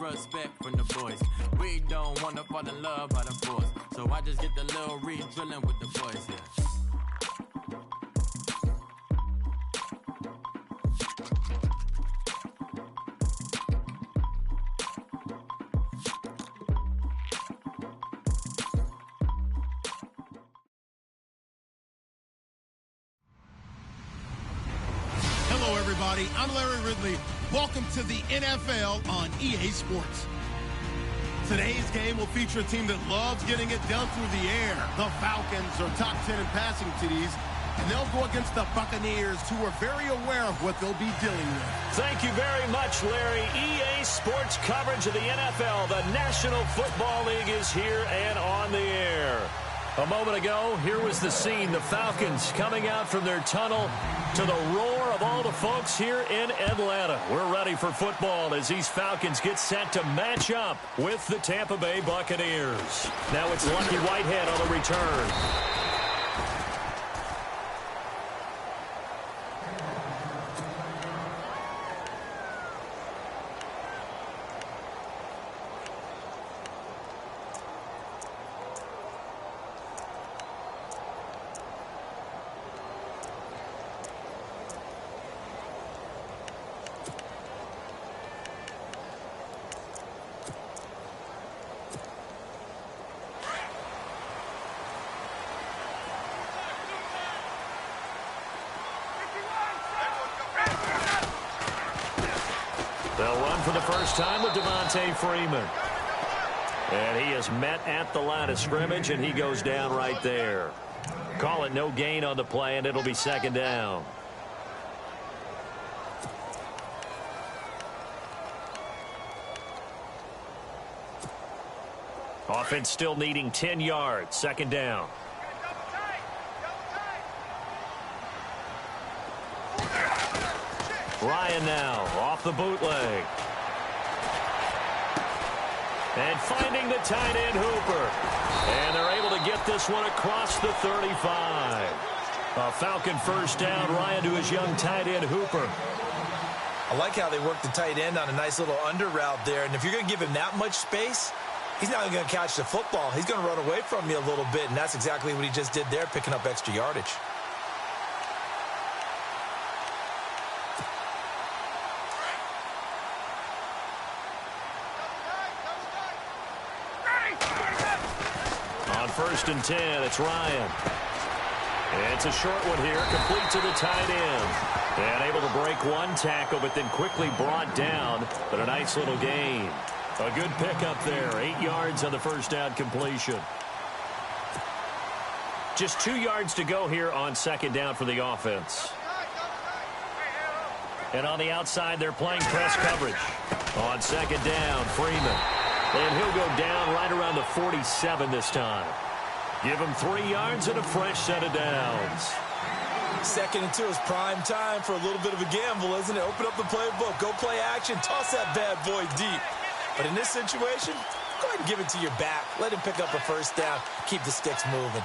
respect from the boys. We don't wanna fall in love by the force, so I just get the little re-drilling with the boys, yeah. Hello, everybody. I'm Larry Ridley. Welcome to the NFL on EA Sports. Today's game will feature a team that loves getting it done through the air. The Falcons are top 10 in passing TDs, and they'll go against the Buccaneers, who are very aware of what they'll be dealing with. Thank you very much, Larry. EA Sports coverage of the NFL. The National Football League is here and on the air. A moment ago, here was the scene. The Falcons coming out from their tunnel to the roar of all the folks here in Atlanta. We're ready for football as these Falcons get set to match up with the Tampa Bay Buccaneers. Now it's Lucky Whitehead on the return. They'll run for the first time with Devontae Freeman. And he is met at the line of scrimmage, and he goes down right there. Call it no gain on the play, and it'll be second down. Offense still needing 10 yards. Second down. Ryan now off the bootleg. And finding the tight end Hooper. And they're able to get this one across the 35. A Falcon first down. Ryan to his young tight end Hooper. I like how they work the tight end on a nice little under route there. And if you're going to give him that much space, he's not going to catch the football. He's going to run away from you a little bit. And that's exactly what he just did there, picking up extra yardage. First and 10, it's Ryan. And it's a short one here, complete to the tight end. And able to break one tackle, but then quickly brought down. But a nice little gain. A good pickup there, 8 yards on the first down completion. Just 2 yards to go here on second down for the offense. And on the outside, they're playing press coverage. On second down, Freeman. And he'll go down right around the 47 this time. Give him 3 yards and a fresh set of downs. Second and 2 is prime time for a little bit of a gamble, isn't it? Open up the playbook, go play action, toss that bad boy deep. But in this situation, go ahead and give it to your back. Let him pick up a first down, keep the sticks moving.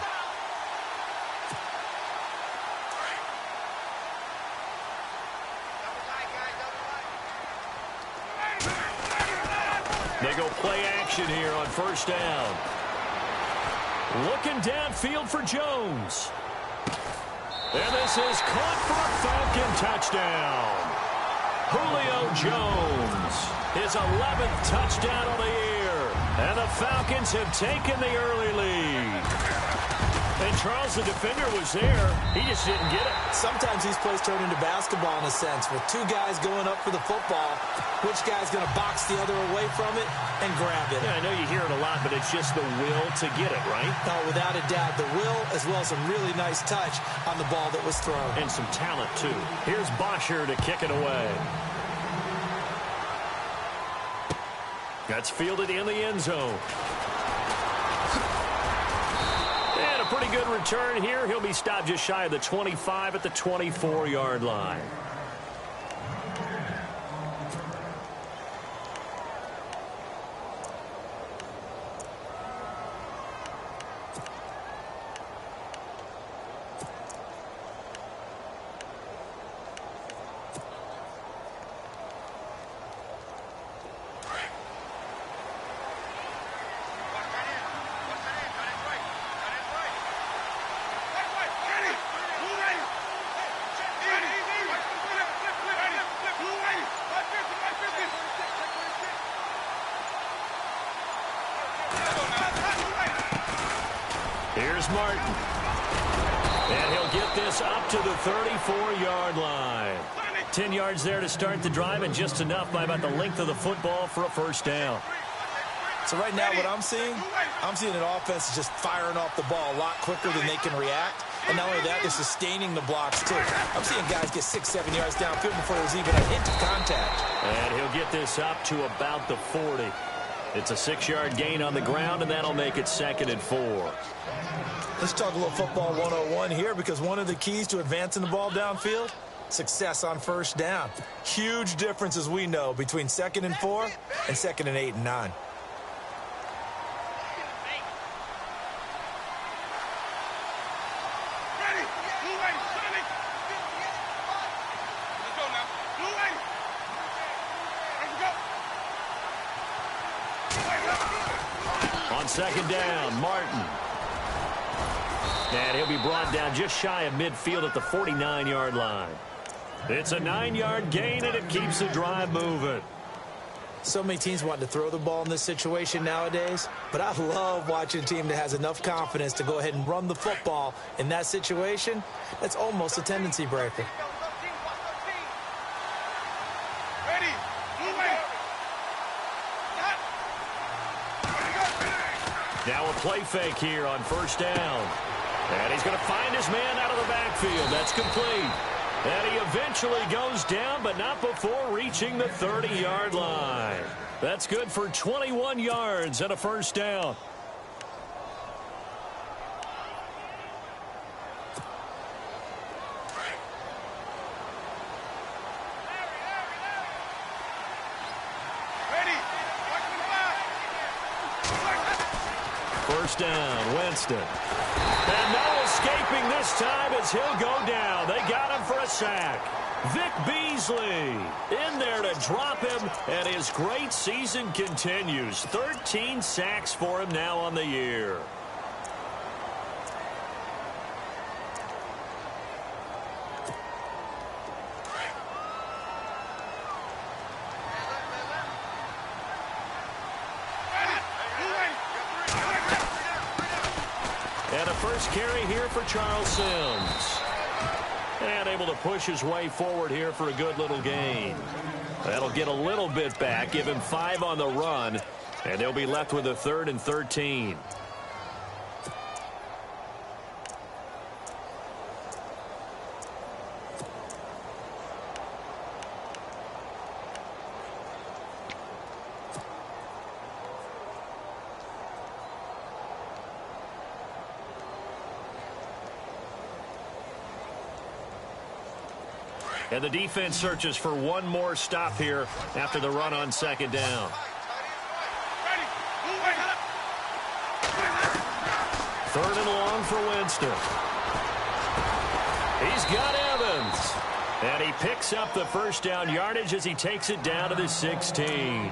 They go play action here on first down. Looking downfield for Jones. And this is caught for a Falcon touchdown. Julio Jones, his 11th touchdown of the year. And the Falcons have taken the early lead. And Charles, the defender, was there. He just didn't get it. Sometimes these plays turn into basketball in a sense. With two guys going up for the football, which guy's going to box the other away from it and grab it? Yeah, I know you hear it a lot, but it's just the will to get it, right? No, without a doubt. The will, as well as some really nice touch on the ball that was thrown. And some talent, too. Here's Bosher to kick it away. That's fielded in the end zone. And a pretty good return here. He'll be stopped just shy of the 25 at the 24-yard line. Here's Martin. And he'll get this up to the 34-yard line. 10 yards there to start the drive, and just enough by about the length of the football for a first down. So right now what I'm seeing an offense just firing off the ball a lot quicker than they can react. And not only that, they're sustaining the blocks, too. I'm seeing guys get 6-7 yards downfield before there's even a hint of contact. And he'll get this up to about the 40. It's a 6-yard gain on the ground, and that'll make it 2nd and 4. Let's talk a little football 101 here, because one of the keys to advancing the ball downfield, success on first down. Huge difference, as we know, between 2nd and 4 and 2nd and 8 and 9. On 2nd down, Martin. And he'll be brought down just shy of midfield at the 49-yard line. It's a 9-yard gain, and it keeps the drive moving. So many teams want to throw the ball in this situation nowadays, but I love watching a team that has enough confidence to go ahead and run the football in that situation. That's almost a tendency breaker. Now a play fake here on first down. And he's going to find his man out of the backfield. That's complete. And he eventually goes down, but not before reaching the 30-yard line. That's good for 21 yards and a first down. First down, Winston. And no escaping this time as he'll go down. They got him for a sack. Vic Beasley in there to drop him, and his great season continues. 13 sacks for him now on the year. And a first carry here for Charles Sims. And able to push his way forward here for a good little gain. That'll get a little bit back, give him 5 on the run, and they'll be left with a 3rd and 13. And the defense searches for one more stop here after the run on 2nd down. Third and long for Winston. He's got Evans. And he picks up the first down yardage as he takes it down to the 16.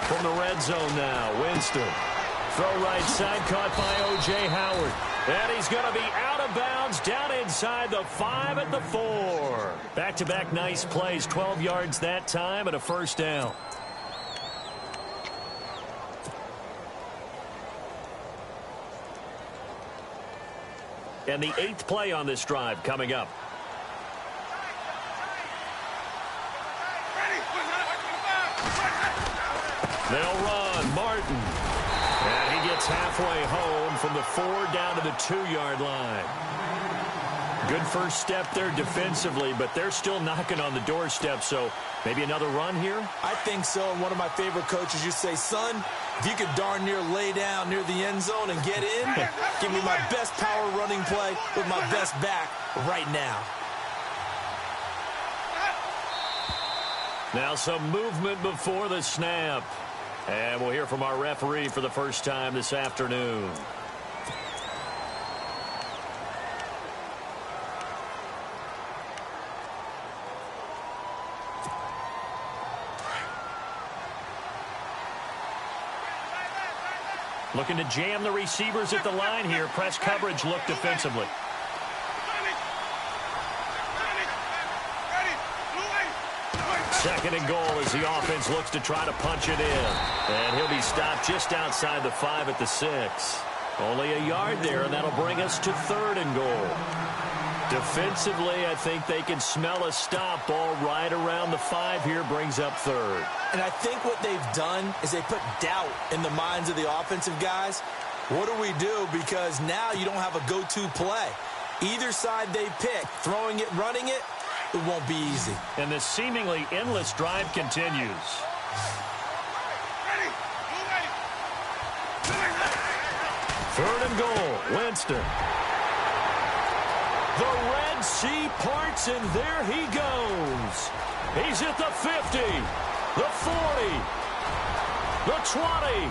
From the red zone now, Winston. Throw right side, caught by O.J. Howard. And he's going to be out of bounds, down inside the 5 at the 4. Back-to-back nice plays, 12 yards that time, and a first down. And the 8th play on this drive coming up. They'll run. Martin. And he gets halfway home from the 4 down to the 2-yard line. Good first step there defensively, but they're still knocking on the doorstep, so maybe another run here? I think so, and one of my favorite coaches used to say, son, if you could darn near lay down near the end zone and get in, give me my best power running play with my best back right now. Now some movement before the snap. And we'll hear from our referee for the first time this afternoon. Looking to jam the receivers at the line here. Press coverage look defensively. Second and goal as the offense looks to try to punch it in. And he'll be stopped just outside the 5 at the 6. Only a yard there, and that'll bring us to third and goal. Defensively, I think they can smell a stop. Ball right around the 5 here, brings up third. And I think what they've done is they put doubt in the minds of the offensive guys. What do we do? Because now you don't have a go-to play. Either side they pick, throwing it, running it, it won't be easy. And this seemingly endless drive continues. Third and goal, Winston. The Red Sea parts, and there he goes. He's at the 50, the 40, the 20,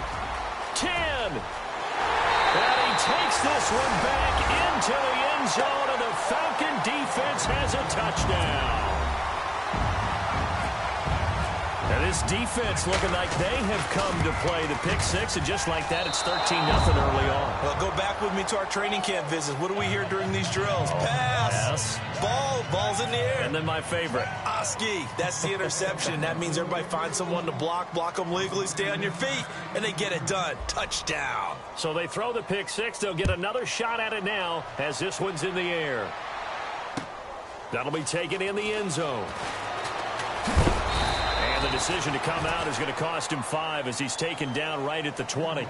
10. And he takes this one back into the end zone, and the Falcon defense has a touchdown. And this defense looking like they have come to play the pick 6, and just like that, it's 13-0 early on. Well, go back with me to our training camp visits. What do we hear during these drills? Pass. Ball's in the air. And then my favorite. Oski, that's the interception. That means everybody finds someone to block them legally, stay on your feet, and they get it done. Touchdown. So they throw the pick 6. They'll get another shot at it now as this one's in the air. That'll be taken in the end zone. And the decision to come out is going to cost him 5 as he's taken down right at the 20.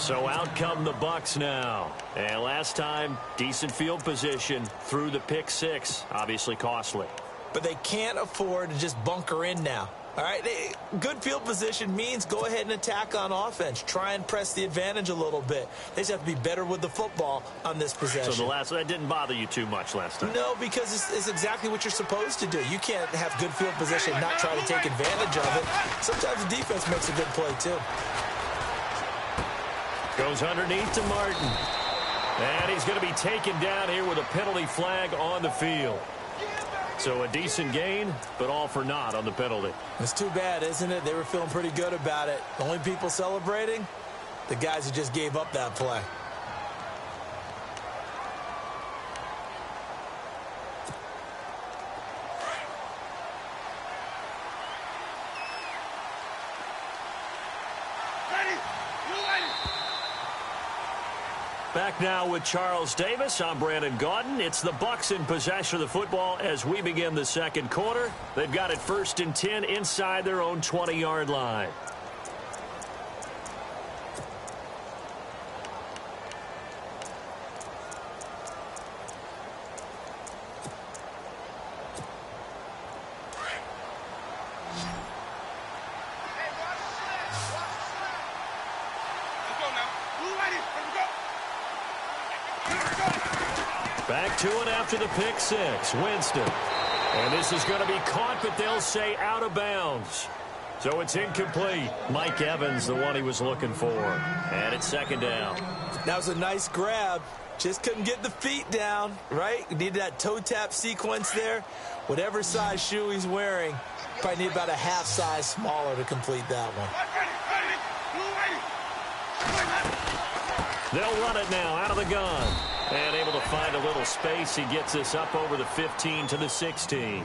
So out come the Bucs now. And last time, decent field position through the pick 6. Obviously costly. But they can't afford to just bunker in now. All right, good field position means go ahead and attack on offense. Try and press the advantage a little bit. They just have to be better with the football on this possession. So that didn't bother you too much last time? No, because it's exactly what you're supposed to do. You can't have good field position and not try to take advantage of it. Sometimes the defense makes a good play, too. Goes underneath to Martin. And he's going to be taken down here with a penalty flag on the field. So a decent gain, but all for naught on the penalty. It's too bad, isn't it? They were feeling pretty good about it. The only people celebrating, the guys who just gave up that play. Back now with Charles Davis. I'm Brandon Gaudin. It's the Bucs in possession of the football as we begin the second quarter. They've got it 1st and 10 inside their own 20-yard line. Back to it after the pick 6. Winston. And this is going to be caught, but they'll say out of bounds. So it's incomplete. Mike Evans, the one he was looking for. And it's 2nd down. That was a nice grab. Just couldn't get the feet down, right? Needed that toe tap sequence there. Whatever size shoe he's wearing, probably need about a half size smaller to complete that one. They'll run it now out of the gun. And able to find a little space. He gets this up over the 15 to the 16.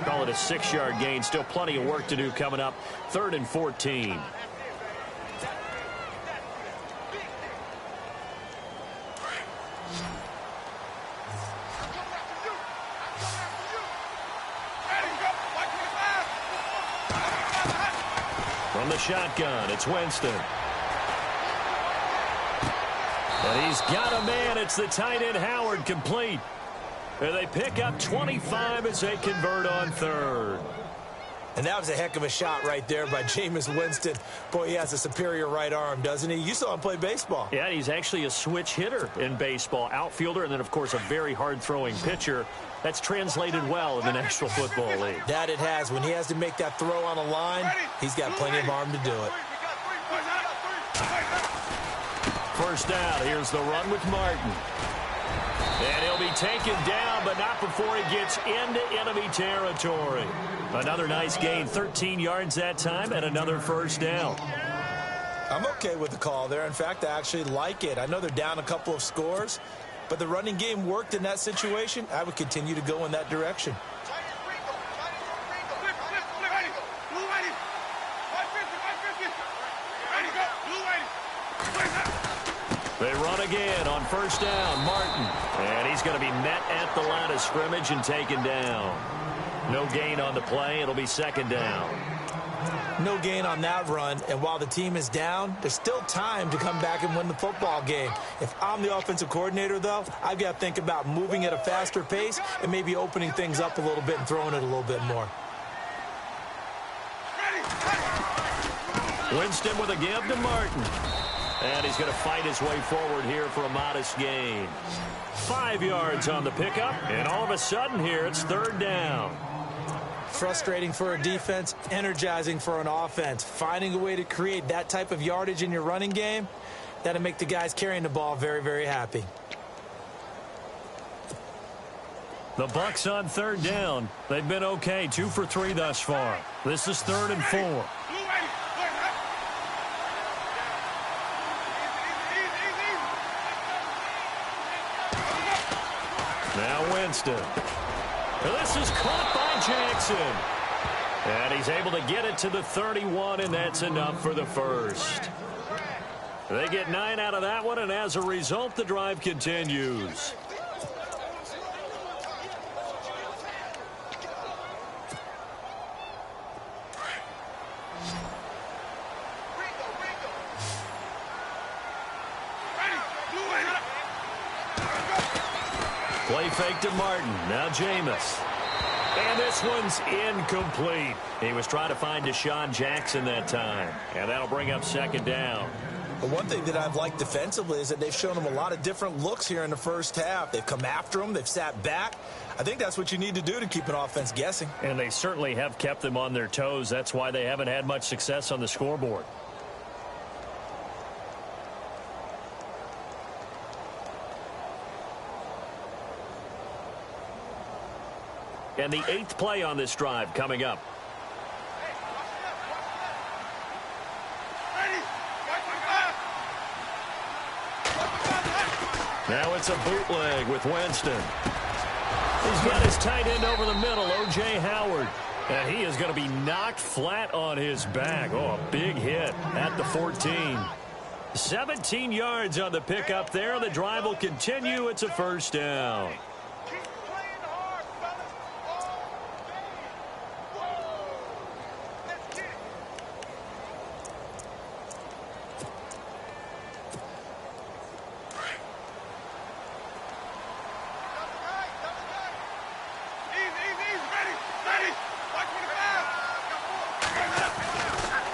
Call it a 6-yard gain. Still plenty of work to do coming up. 3rd and 14. From the shotgun, it's Winston. And he's got a man. It's the tight end, Howard, complete. And they pick up 25 as they convert on 3rd. And that was a heck of a shot right there by Jameis Winston. Boy, he has a superior right arm, doesn't he? You saw him play baseball. Yeah, he's actually a switch hitter in baseball. Outfielder, and then, of course, a very hard-throwing pitcher. That's translated well in the National Football League. That it has. When he has to make that throw on a line, he's got plenty of arm to do it. First down. Here's the run with Martin. And he'll be taken down, but not before he gets into enemy territory. Another nice gain, 13 yards that time, and another first down. I'm okay with the call there. In fact, I actually like it. I know they're down a couple of scores, but the running game worked in that situation. I would continue to go in that direction. They run again on first down. Martin. And he's going to be met at the line of scrimmage and taken down. No gain on the play. It'll be second down. No gain on that run, and while the team is down, there's still time to come back and win the football game. If I'm the offensive coordinator, though, I've got to think about moving at a faster pace and maybe opening things up a little bit and throwing it a little bit more. Winston with a give to Martin. And he's going to fight his way forward here for a modest gain. 5 yards on the pickup, and all of a sudden here it's third down. Frustrating for a defense, energizing for an offense. Finding a way to create that type of yardage in your running game, that'll make the guys carrying the ball very, very happy. The Bucs on third down. They've been okay, 2 for 3 thus far. This is 3rd and 4. Now Winston. This is caught by Jackson. And he's able to get it to the 31, and that's enough for the first. They get 9 out of that one, and as a result, the drive continues. Play fake to Martin. Now Jameis. And this one's incomplete. He was trying to find Deshaun Jackson that time. And that'll bring up second down. But one thing that I've liked defensively is that they've shown him a lot of different looks here in the first half. They've come after him. They've sat back. I think that's what you need to do to keep an offense guessing. And they certainly have kept them on their toes. That's why they haven't had much success on the scoreboard. And the 8th play on this drive coming up. Now it's a bootleg with Winston. He's got his tight end over the middle, O.J. Howard. And he is going to be knocked flat on his back. Oh, a big hit at the 14. 17 yards on the pickup there. The drive will continue. It's a first down.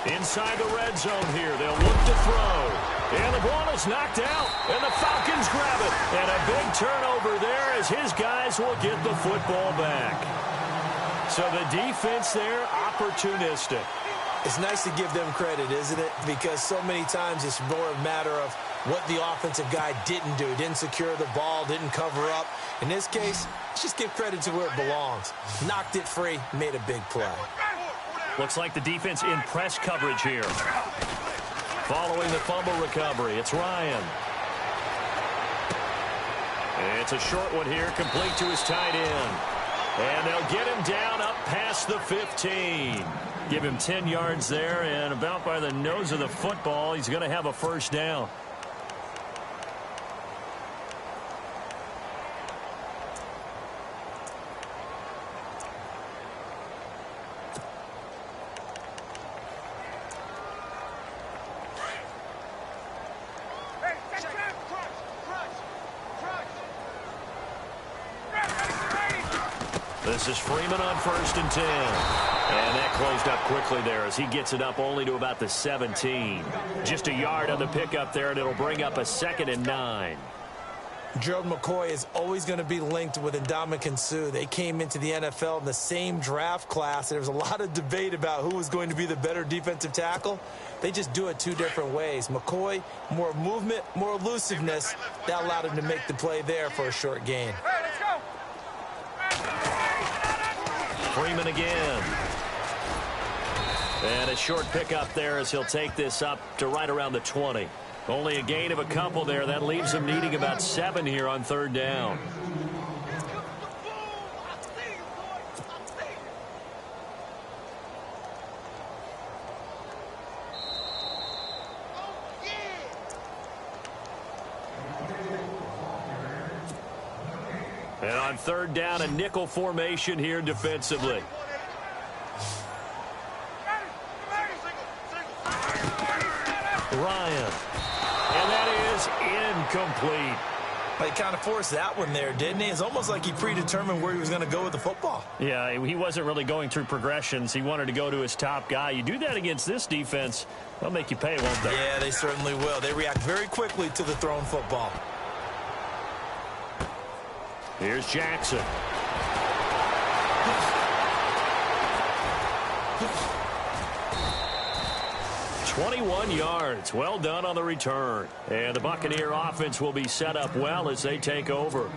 Inside the red zone here. They'll look to throw. And the ball is knocked out. And the Falcons grab it. And a big turnover there as his guys will get the football back. So the defense there, opportunistic. It's nice to give them credit, isn't it? Because so many times it's more a matter of what the offensive guy didn't do. Didn't secure the ball, didn't cover up. In this case, let's just give credit to where it belongs. Knocked it free, made a big play. Looks like the defense in press coverage here. Following the fumble recovery, it's Ryan. It's a short one here, complete to his tight end. And they'll get him down up past the 15. Give him 10 yards there, and about by the nose of the football, he's going to have a first down. This is Freeman on 1st and 10. And that closed up quickly there as he gets it up only to about the 17. Just a yard on the pickup there, and it'll bring up a 2nd and 9. Gerald McCoy is always going to be linked with Ndamukong Suh. They came into the NFL in the same draft class. There was a lot of debate about who was going to be the better defensive tackle. They just do it 2 different ways. McCoy, more movement, more elusiveness. That allowed him to make the play there for a short gain. Freeman again. And a short pickup there as he'll take this up to right around the 20. Only a gain of a couple there. That leaves him needing about 7 here on 3rd down. And on 3rd down, a nickel formation here defensively. Ryan. And that is incomplete. He kind of forced that one there, didn't he? It's almost like he predetermined where he was going to go with the football. Yeah, he wasn't really going through progressions. He wanted to go to his top guy. You do that against this defense, they'll make you pay, won't they? Yeah, they certainly will. They react very quickly to the thrown football. Here's Jackson. 21 yards. Well done on the return. And the Buccaneer offense will be set up well as they take over.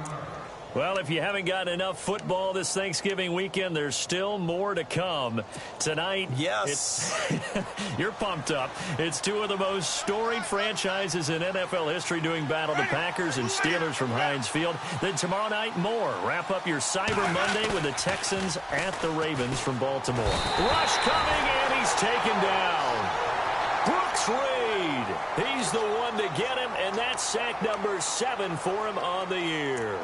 Well, if you haven't gotten enough football this Thanksgiving weekend, there's still more to come. Tonight, yes, you're pumped up. It's two of the most storied franchises in NFL history doing battle, the Packers and Steelers from Heinz Field. Then tomorrow night, more. Wrap up your Cyber Monday with the Texans at the Ravens from Baltimore. Rush coming, and he's taken down. Brooks Reed, he's the one to get him, and that's sack number 7 for him on the year.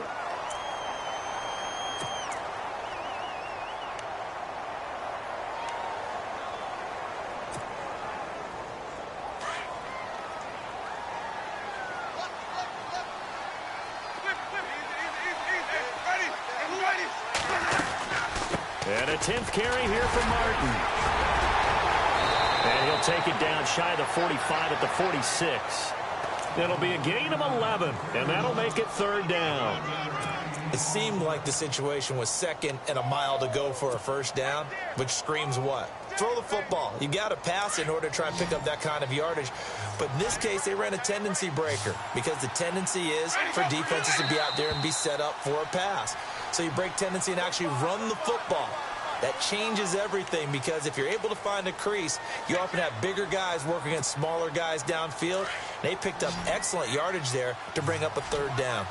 And a 10th carry here for Martin. And he'll take it down shy of the 45 at the 46. It'll be a gain of 11, and that'll make it 3rd down. It seemed like the situation was 2nd and a mile to go for a 1st down, which screams what? Throw the football. You got to pass in order to try and pick up that kind of yardage. But in this case, they ran a tendency breaker because the tendency is for defenses to be out there and be set up for a pass. So you break tendency and actually run the football. That changes everything because if you're able to find a crease, you often have bigger guys working against smaller guys downfield. They picked up excellent yardage there to bring up a 3rd down.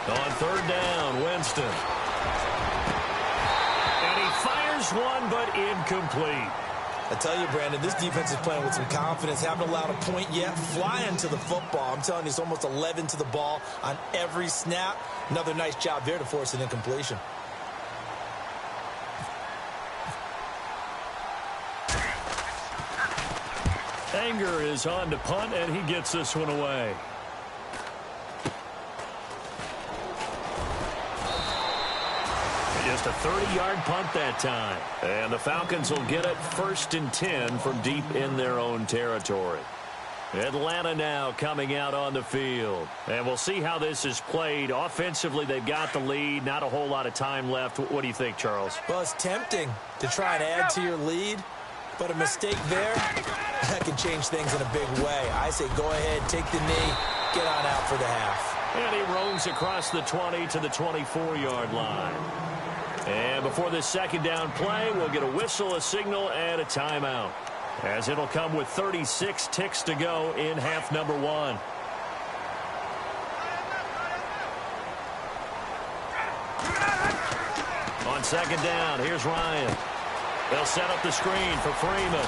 On 3rd down, Winston. And he fires one, but incomplete. I tell you, Brandon, this defense is playing with some confidence. Haven't allowed a point yet. Flying to the football. I'm telling you, it's almost 11 to the ball on every snap. Another nice job there to force an incompletion. Anger is on to punt, and he gets this one away. Just a 30-yard punt that time. And the Falcons will get it 1st and 10 from deep in their own territory. Atlanta now coming out on the field. And we'll see how this is played. Offensively, they've got the lead. Not a whole lot of time left. What do you think, Charles? Well, it's tempting to try and add to your lead. But a mistake there, that can change things in a big way. I say go ahead, take the knee, get on out for the half. And he roams across the 20 to the 24-yard line. And before this 2nd down play, we'll get a whistle, a signal, and a timeout. As it'll come with 36 ticks to go in half number 1. On 2nd down, here's Ryan. They'll set up the screen for Freeman.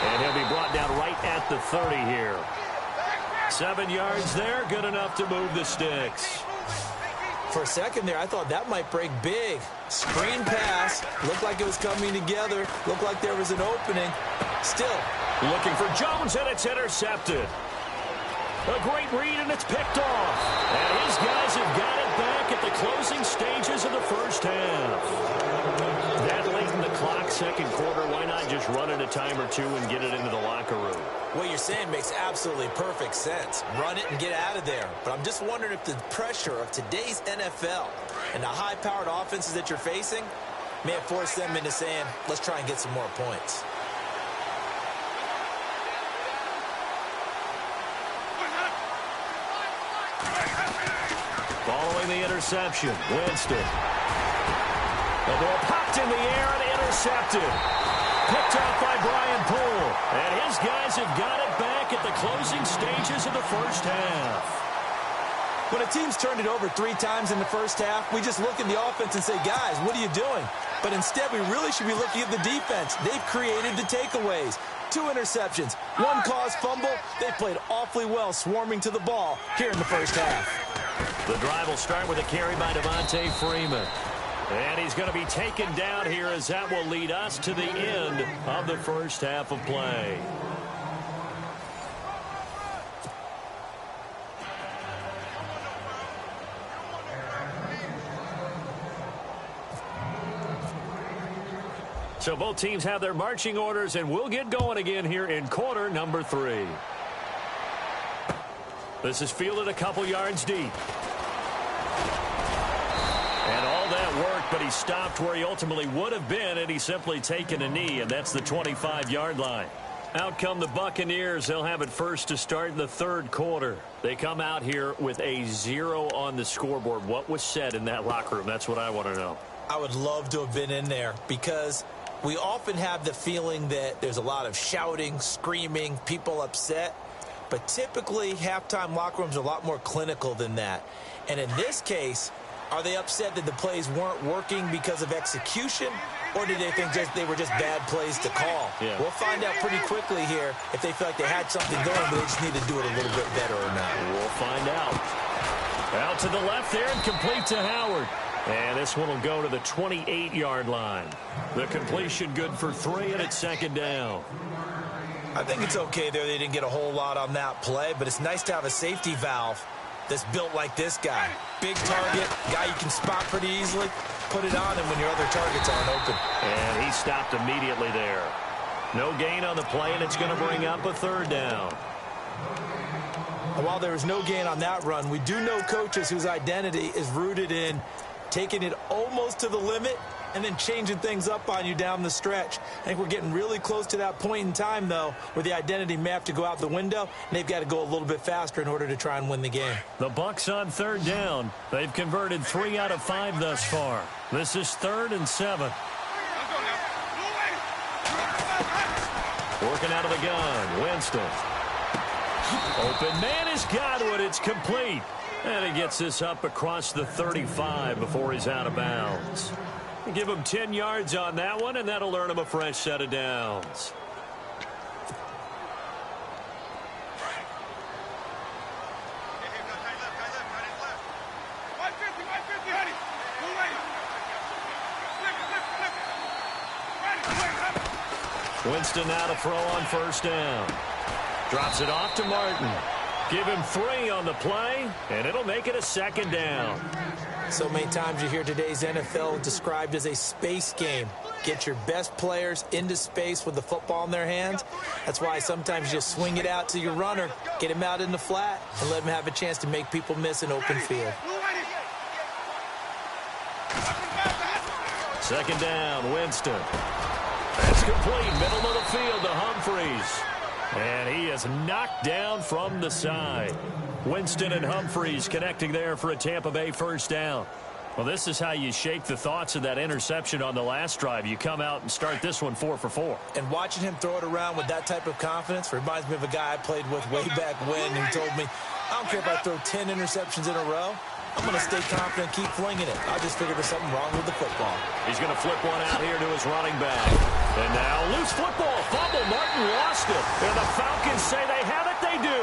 And he'll be brought down right at the 30 here. 7 yards there, good enough to move the sticks. For a second there, I thought that might break big. Screen pass. Looked like it was coming together. Looked like there was an opening. Still. Looking for Jones, and it's intercepted. A great read, and it's picked off. And his guys have got it back at the closing stages of the 1st half. That late in the clock, 2nd quarter, why not just run it a time or two and get it into the locker room? What you're saying makes absolutely perfect sense. Run it and get out of there. But I'm just wondering if the pressure of today's NFL and the high-powered offenses that you're facing may have forced them into saying, let's try and get some more points. Following the interception, Winston. The ball popped in the air and intercepted. Picked off by Brian Poole. And his guys have got it back at the closing stages of the first half. When a team's turned it over 3 times in the first half, we just look at the offense and say, guys, what are you doing? But instead, we really should be looking at the defense. They've created the takeaways. 2 interceptions, 1 caused fumble. They played awfully well swarming to the ball here in the first half. The drive will start with a carry by Devontae Freeman. And he's going to be taken down here as that will lead us to the end of the first half of play. So both teams have their marching orders, and we'll get going again here in quarter number 3. This is fielded a couple yards deep. And all that worked, but he stopped where he ultimately would have been, and he's simply taken a knee, and that's the 25-yard line. Out come the Buccaneers. They'll have it first to start in the third quarter. They come out here with a 0 on the scoreboard. What was said in that locker room? That's what I want to know. I would love to have been in there because we often have the feeling that there's a lot of shouting, screaming, people upset. But typically, halftime locker rooms are a lot more clinical than that. And in this case, are they upset that the plays weren't working because of execution? Or did they think they were just bad plays to call? Yeah. We'll find out pretty quickly here if they feel like they had something going, but they just need to do it a little bit better or not. We'll find out. Out to the left there and complete to Howard. And this one will go to the 28-yard line. The completion good for 3, and it's second down. I think it's okay there. They didn't get a whole lot on that play, but it's nice to have a safety valve that's built like this guy. Big target, guy you can spot pretty easily. Put it on him when your other targets aren't open. And he stopped immediately there. No gain on the play, and it's going to bring up a third down. And while there was no gain on that run, we do know coaches whose identity is rooted in taking it almost to the limit and then changing things up on you down the stretch. I think we're getting really close to that point in time, though, where the identity may have to go out the window, and they've got to go a little bit faster in order to try and win the game. The Bucs on third down. They've converted 3 out of 5 thus far. This is 3rd and 7. Working out of the gun, Winston. Open man is Godwin. It's complete. And he gets this up across the 35 before he's out of bounds. Give him 10 yards on that one, and that'll earn him a fresh set of downs. Winston now to throw on first down. Drops it off to Martin. Give him 3 on the play, and it'll make it a second down. So many times you hear today's NFL described as a space game. Get your best players into space with the football in their hands. That's why sometimes you just swing it out to your runner, get him out in the flat, and let him have a chance to make people miss an open field. Second down, Winston. That's complete, middle of the field to Humphries. And he is knocked down from the side. Winston and Humphries connecting there for a Tampa Bay first down. Well, this is how you shake the thoughts of that interception on the last drive. You come out and start this one 4 for 4. And watching him throw it around with that type of confidence reminds me of a guy I played with way back when who told me, I don't care if I throw 10 interceptions in a row. I'm going to stay confident, keep flinging it. I just figured there's something wrong with the football. He's going to flip one out here to his running back. And now loose football. Fumble. Martin lost it. And the Falcons say they have it. They do.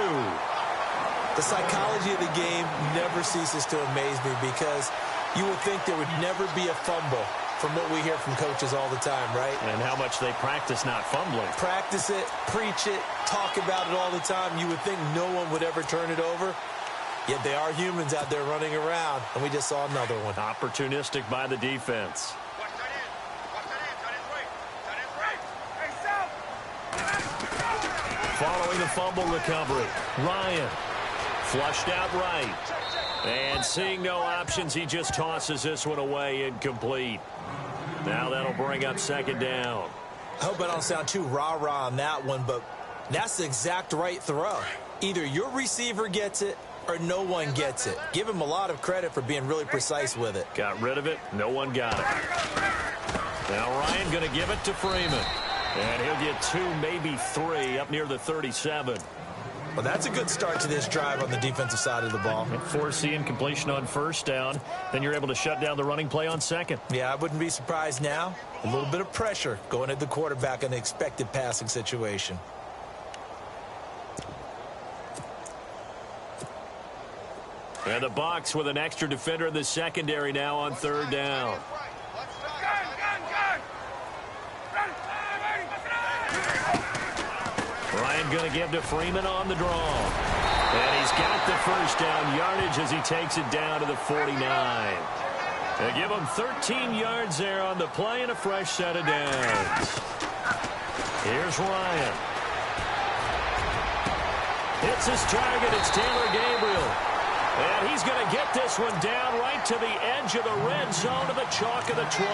The psychology of the game never ceases to amaze me because you would think there would never be a fumble from what we hear from coaches all the time, right? And how much they practice not fumbling. Practice it, preach it, talk about it all the time. You would think no one would ever turn it over. Yet they are humans out there running around, and we just saw another one. Opportunistic by the defense. Following the fumble recovery, Ryan flushed out right. And seeing no options, he just tosses this one away incomplete. Now that'll bring up second down. I hope I don't sound too rah-rah on that one, but that's the exact right throw. Either your receiver gets it or no one gets it. Give him a lot of credit for being really precise with it. Got rid of it. No one got it. Now Ryan going to give it to Freeman. And he'll get 2, maybe 3 up near the 37. Well, that's a good start to this drive on the defensive side of the ball. Forcing incompletion on first down. Then you're able to shut down the running play on second. Yeah, I wouldn't be surprised now. A little bit of pressure going at the quarterback in an expected passing situation. And the Bucs with an extra defender in the secondary now on third down. Ryan going to give to Freeman on the draw. And he's got the first down yardage as he takes it down to the 49. They give him 13 yards there on the play and a fresh set of downs. Here's Ryan. Hits his target. It's Taylor Gabriel. And he's going to get this one down right to the edge of the red zone to the chalk of the 20.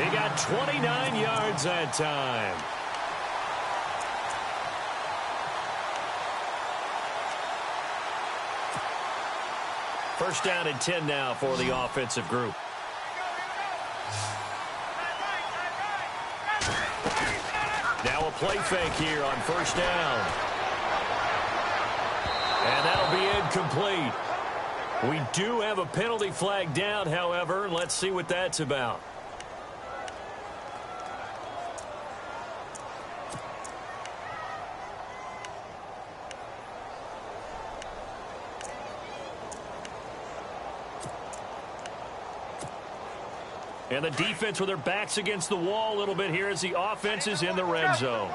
He got 29 yards that time. First down and 10 now for the offensive group. Now a play fake here on first down. And that'll be incomplete. We do have a penalty flag down, however. Let's see what that's about. And the defense with their backs against the wall a little bit here as the offense is in the red zone.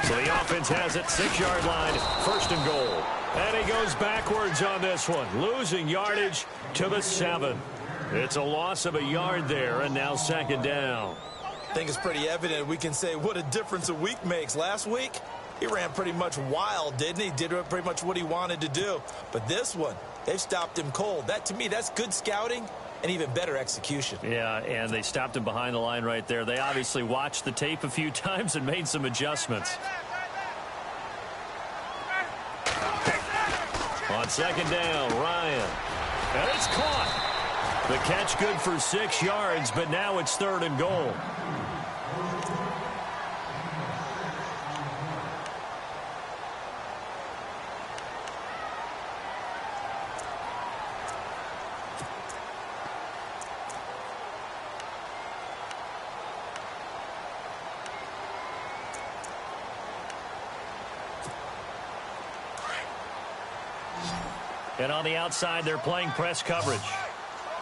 So the offense has it, 6-yard line, first and goal. And he goes backwards on this one, losing yardage to the 7. It's a loss of a yard there, and now second down. I think it's pretty evident we can say what a difference a week makes. Last week, he ran pretty much wild, didn't he? Did pretty much what he wanted to do. But this one, they've stopped him cold. That, to me, that's good scouting and even better execution. Yeah, and they stopped him behind the line right there. They obviously watched the tape a few times and made some adjustments. On second down, Ryan. And it's caught. The catch good for 6 yards, but now it's third and goal. And on the outside, they're playing press coverage.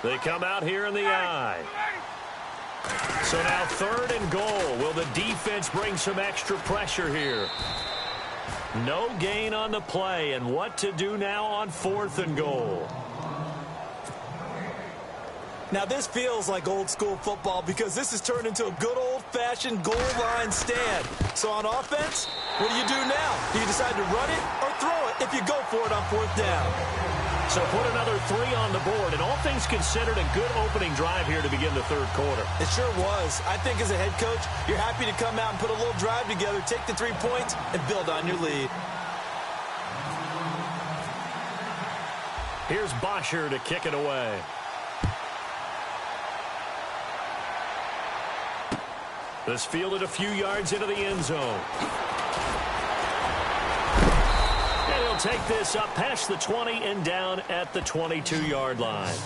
They come out here in the eye. So now third and goal. Will the defense bring some extra pressure here? No gain on the play. And what to do now on fourth and goal? Now, this feels like old-school football because this has turned into a good old-fashioned goal line stand. So on offense, what do you do now? Do you decide to run it or throw it if you go for it on fourth down? So put another 3 on the board, and all things considered, a good opening drive here to begin the third quarter. It sure was. I think as a head coach, you're happy to come out and put a little drive together, take the 3 points, and build on your lead. Here's Bosher to kick it away. This fielded a few yards into the end zone. And he'll take this up past the 20 and down at the 22-yard line.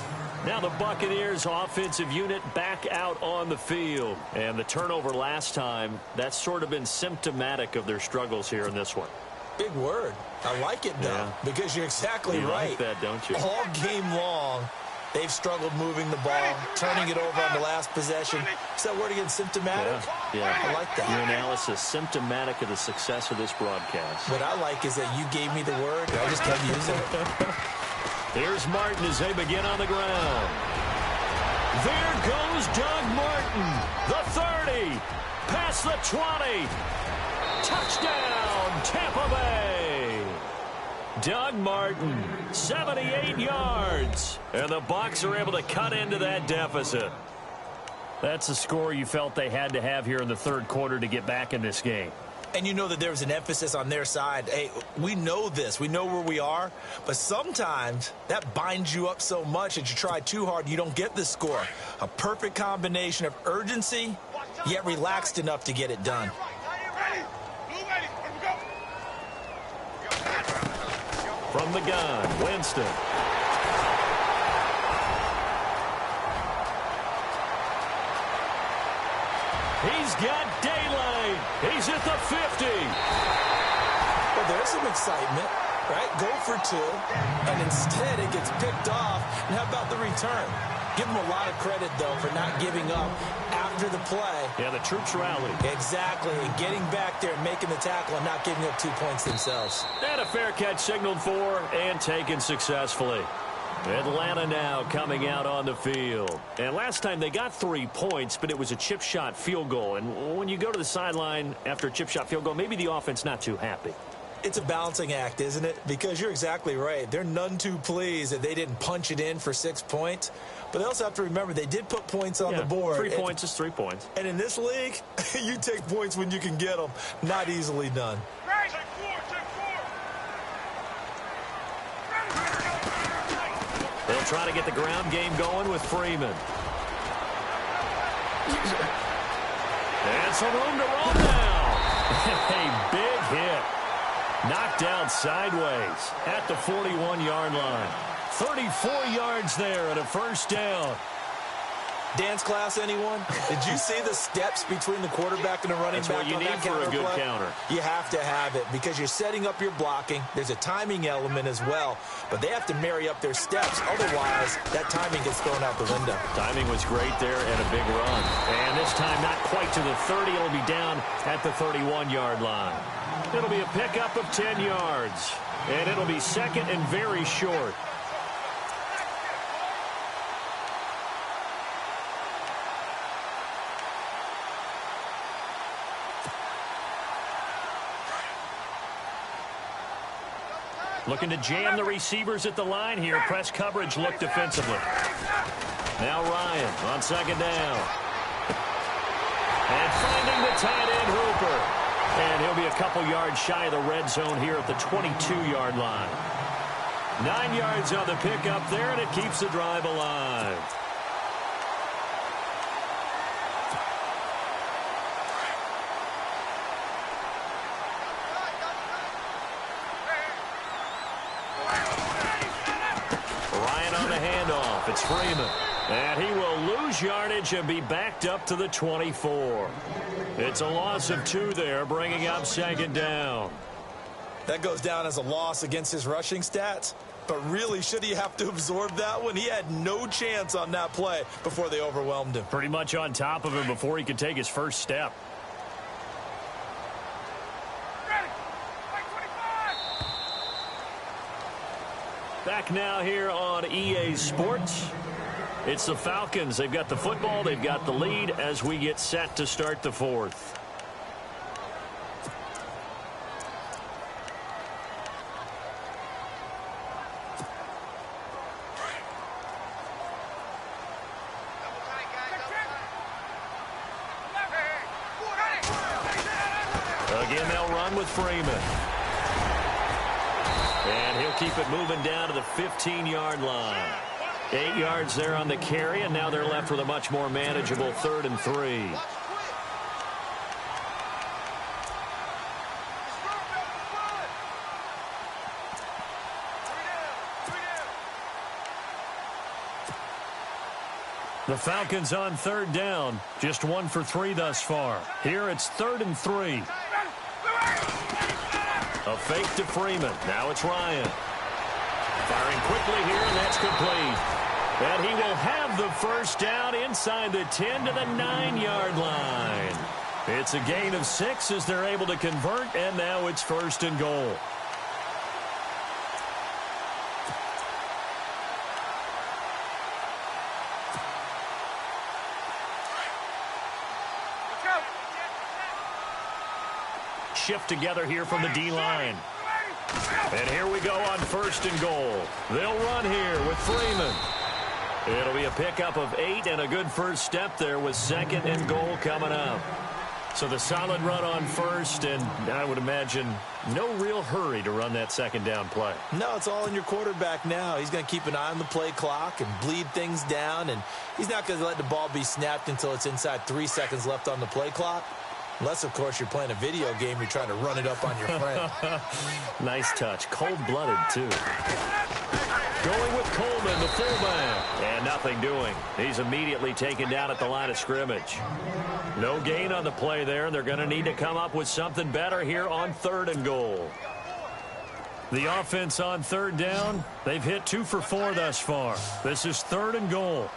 Now the Buccaneers offensive unit back out on the field. And the turnover last time, that's sort of been symptomatic of their struggles here in this one. Big word. I like it, though, because you're exactly right. You like that, don't you? All game long, they've struggled moving the ball, turning it over on the last possession. Is that word again, symptomatic? Yeah. I like that. Your analysis, symptomatic of the success of this broadcast. What I like is that you gave me the word, and I just kept using it. Here's Martin as they begin on the ground. There goes Doug Martin, the 30, past the 20. Touchdown, Tampa Bay. Doug Martin, 78 yards. And the Bucs are able to cut into that deficit. That's the score you felt they had to have here in the third quarter to get back in this game. And you know that there was an emphasis on their side. Hey, we know this. We know where we are. But sometimes that binds you up so much that you try too hard, you don't get the score. A perfect combination of urgency, yet relaxed enough to get it done. From the gun, Winston. He's got daylight. He's at the 50. Well, there's some excitement, right? Go for two, and instead it gets picked off. And how about the return? Give him a lot of credit, though, for not giving up after the play. Yeah, the troops rallied. Exactly, and getting back there and making the tackle and not giving up 2 points themselves. And a fair catch signaled for and taken successfully. Atlanta now coming out on the field. And last time they got 3 points, but it was a chip shot field goal. And when you go to the sideline after a chip shot field goal, maybe the offense not too happy. It's a balancing act, isn't it? Because you're exactly right. They're none too pleased that they didn't punch it in for 6 points. But they also have to remember they did put points on the board. 3 points is 3 points. And in this league, you take points when you can get them. Not easily done. They'll try to get the ground game going with Freeman. And some room to roll now. A big hit. Knocked down sideways at the 41-yard line. 34 yards there and a first down. Dance class, anyone? Did you see the steps between the quarterback and the running That's back what you on need that for a good play? counter. You have to have it because you're setting up your blocking. There's a timing element as well, but they have to marry up their steps. Otherwise, that timing gets thrown out the window. Timing was great there and a big run. And this time not quite to the 30. It'll be down at the 31-yard line. It'll be a pickup of 10 yards. And it'll be second and very short. Looking to jam the receivers at the line here. Press coverage look defensively. Now Ryan on second down. And finding the tight end Hooper. And he'll be a couple yards shy of the red zone here at the 22-yard line. 9 yards on the pickup there, and it keeps the drive alive. It's Freeman. And he will lose yardage and be backed up to the 24. It's a loss of 2 there, bringing up second down. That goes down as a loss against his rushing stats. But really, should he have to absorb that one? He had no chance on that play before they overwhelmed him. Pretty much on top of him before he could take his first step. Back now here on EA Sports. It's the Falcons. They've got the football. They've got the lead as we get set to start the fourth. Again, they'll run with Freeman. And he'll keep it moving down to the 15-yard line. 8 yards there on the carry, and now they're left with a much more manageable 3rd and 3. The Falcons on 3rd down. Just 1 for 3 thus far. Here it's 3rd and 3. A fake to Freeman. Now it's Ryan. Firing quickly here, and that's complete. And he will have the first down inside the 10 to the 9-yard line. It's a gain of 6 as they're able to convert, and now it's 1st and goal. Shift together here from the D-line. And here we go on 1st and goal. They'll run here with Freeman. It'll be a pickup of 8 and a good first step there with 2nd and goal coming up. So the solid run on first, and I would imagine no real hurry to run that second down play. No, it's all in your quarterback now. He's going to keep an eye on the play clock and bleed things down, and he's not going to let the ball be snapped until it's inside 3 seconds left on the play clock. Unless, of course, you're playing a video game, you're trying to run it up on your friend. Nice touch. Cold-blooded, too. Going with Coleman, the fullback. And nothing doing. He's immediately taken down at the line of scrimmage. No gain on the play there, and they're going to need to come up with something better here on 3rd and goal. The offense on 3rd down, they've hit 2 for 4 thus far. This is 3rd and goal.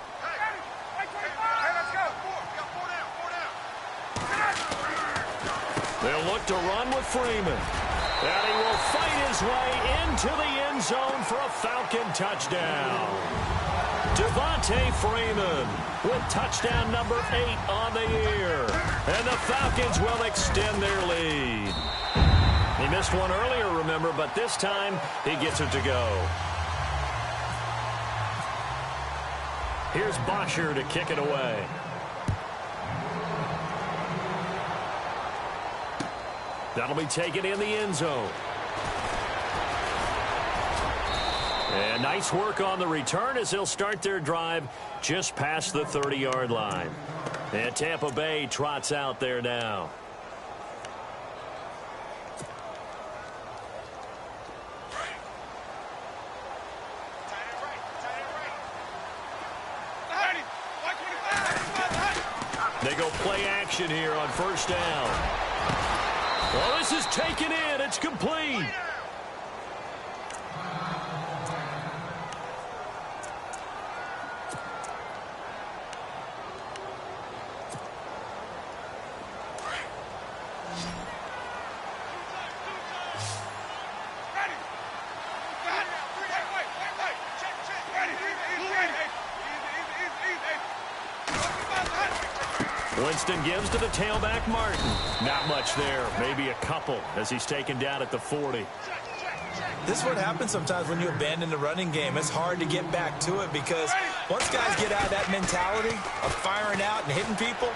They'll look to run with Freeman. And he will fight his way into the end zone for a Falcon touchdown. Devontae Freeman with touchdown number 8 on the year. And the Falcons will extend their lead. He missed one earlier, remember, but this time he gets it to go. Here's Bosher to kick it away. That'll be taken in the end zone. And nice work on the return as they'll start their drive just past the 30-yard line. And Tampa Bay trots out there now. They go play action here on 1st down. Well, this is taken in. It's complete. Winston gives to the tailback, Martin. Not much there. Maybe a couple as he's taken down at the 40. This is what happens sometimes when you abandon the running game. It's hard to get back to it because once guys get out of that mentality of firing out and hitting people,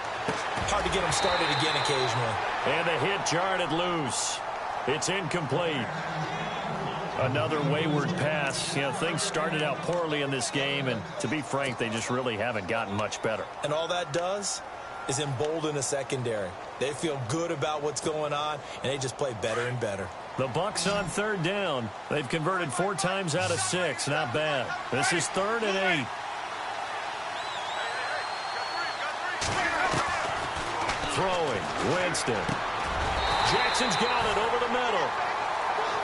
hard to get them started again occasionally. And the hit jarred it loose. It's incomplete. Another wayward pass. You know, things started out poorly in this game, and to be frank, they just really haven't gotten much better. And all that does is embolden a secondary. They feel good about what's going on, and they just play better and better. The Bucs on 3rd down. They've converted 4 times out of 6. Not bad. This is 3rd and 8. Throwing. Winston. Jackson's got it over the middle.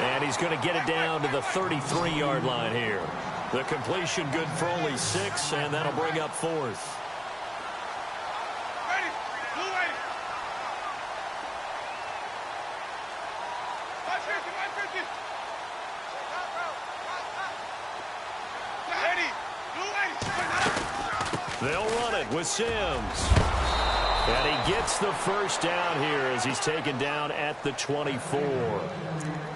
And he's going to get it down to the 33-yard line here. The completion good for only 6, and that'll bring up 4th. They'll run it with Sims. And he gets the 1st down here as he's taken down at the 24.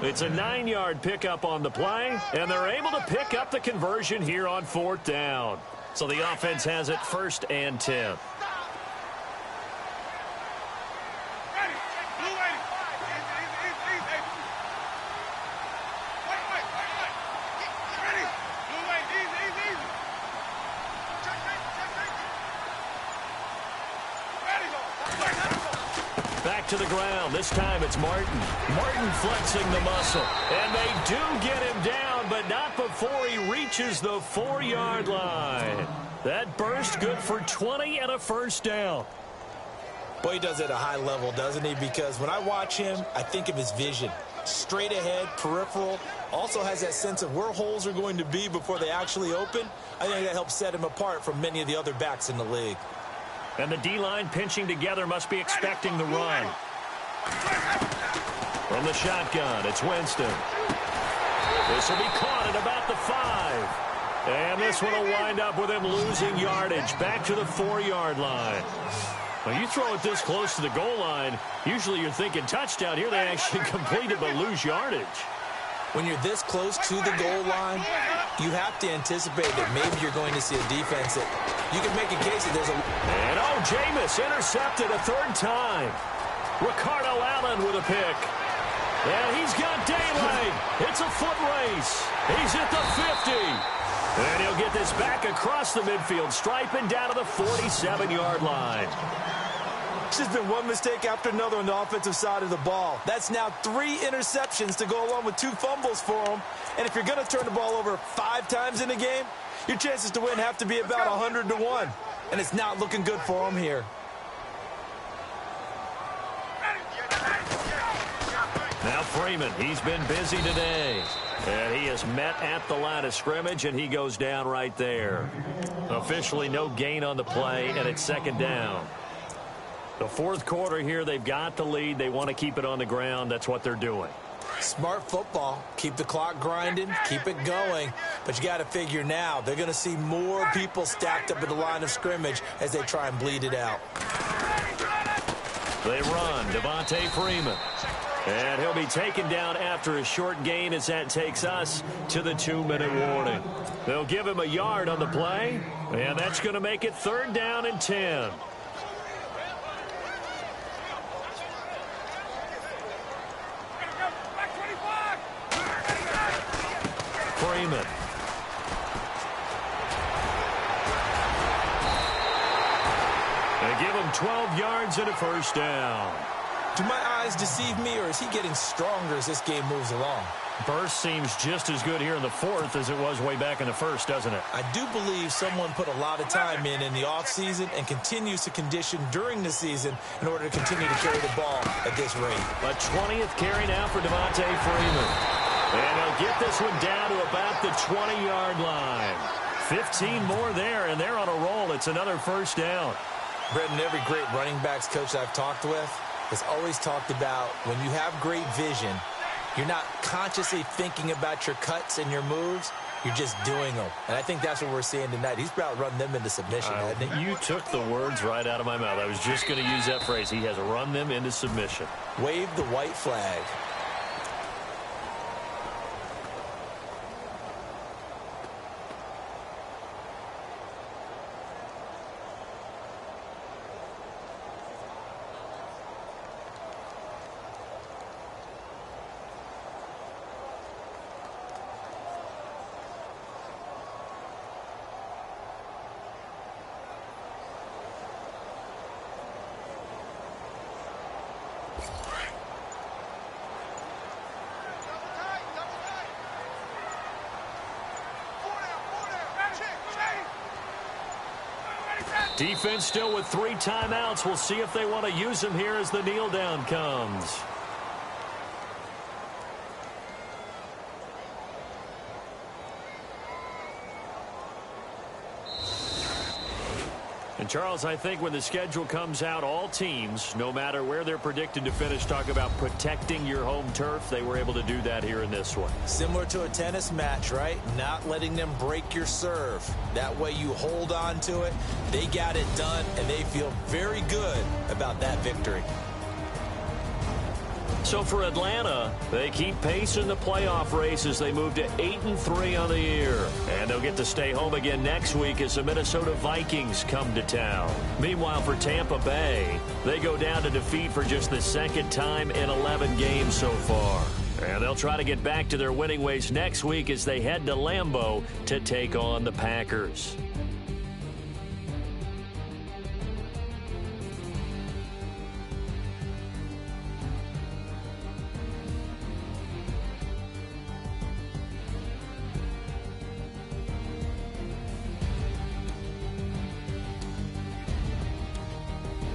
It's a 9-yard pickup on the play, and they're able to pick up the conversion here on 4th down. So the offense has it 1st and 10. Back to the ground. This time it's Martin. Martin flexing the muscle. And they do get him down, but not before he reaches the 4-yard line. That burst good for 20 and a 1st down. Boy, he does it at a high level, doesn't he? Because when I watch him, I think of his vision. Straight ahead, peripheral. Also has that sense of where holes are going to be before they actually open. I think that helps set him apart from many of the other backs in the league. And the D-line pinching together must be expecting the run. From the shotgun, it's Winston. This will be caught at about the 5. And this one will wind up with him losing yardage back to the 4-yard line. When you throw it this close to the goal line, usually you're thinking touchdown. Here they actually completed but lose yardage. When you're this close to the goal line, you have to anticipate that maybe you're going to see a defense that you can make a case that there's a... And Jameis intercepted a 3rd time. Ricardo Allen with a pick. And he's got daylight. It's a foot race. He's at the 50. And he'll get this back across the midfield stripe and down to the 47-yard line. It's just been one mistake after another on the offensive side of the ball. That's now 3 interceptions to go along with 2 fumbles for him. And if you're going to turn the ball over 5 times in a game, your chances to win have to be about 100 to 1. And it's not looking good for him here. Now Freeman, he's been busy today. And he is met at the line of scrimmage, and he goes down right there. Officially no gain on the play, and it's 2nd down. The 4th quarter here, they've got the lead. They want to keep it on the ground. That's what they're doing. Smart football. Keep the clock grinding. Keep it going. But you got to figure now, they're going to see more people stacked up at the line of scrimmage as they try and bleed it out. They run. Devontae Freeman. And he'll be taken down after a short gain as that takes us to the 2-minute warning. They'll give him a yard on the play, and that's going to make it 3rd down and 10. Freeman. They give him 12 yards and a 1st down. Do my eyes deceive me, or is he getting stronger as this game moves along? Burst seems just as good here in the 4th as it was way back in the 1st, doesn't it? I do believe someone put a lot of time in the offseason and continues to condition during the season in order to continue to carry the ball at this rate. A 20th carry now for Devontae Freeman. And he'll get this one down to about the 20-yard line. 15 more there, and they're on a roll. It's another 1st down. Brendan, every great running backs coach I've talked with has always talked about when you have great vision, you're not consciously thinking about your cuts and your moves. You're just doing them. And I think that's what we're seeing tonight. He's about run them into submission, hasn't he? You took the words right out of my mouth. I was just going to use that phrase. He has run them into submission. Wave the white flag. Defense still with 3 timeouts. We'll see if they want to use them here as the kneel down comes. And, Charles, I think when the schedule comes out, all teams, no matter where they're predicted to finish, talk about protecting your home turf. They were able to do that here in this one. Similar to a tennis match, right? Not letting them break your serve. That way you hold on to it. They got it done, and they feel very good about that victory. So for Atlanta, they keep pace in the playoff race as they move to 8-3 on the year. And they'll get to stay home again next week as the Minnesota Vikings come to town. Meanwhile, for Tampa Bay, they go down to defeat for just the 2nd time in 11 games so far. And they'll try to get back to their winning ways next week as they head to Lambeau to take on the Packers.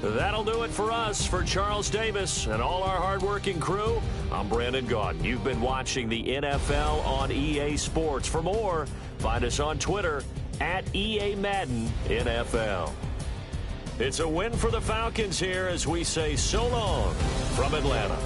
That'll do it for us. For Charles Davis and all our hardworking crew, I'm Brandon Gaudin. You've been watching the NFL on EA Sports. For more, find us on Twitter at EA Madden NFL. It's a win for the Falcons here as we say so long from Atlanta.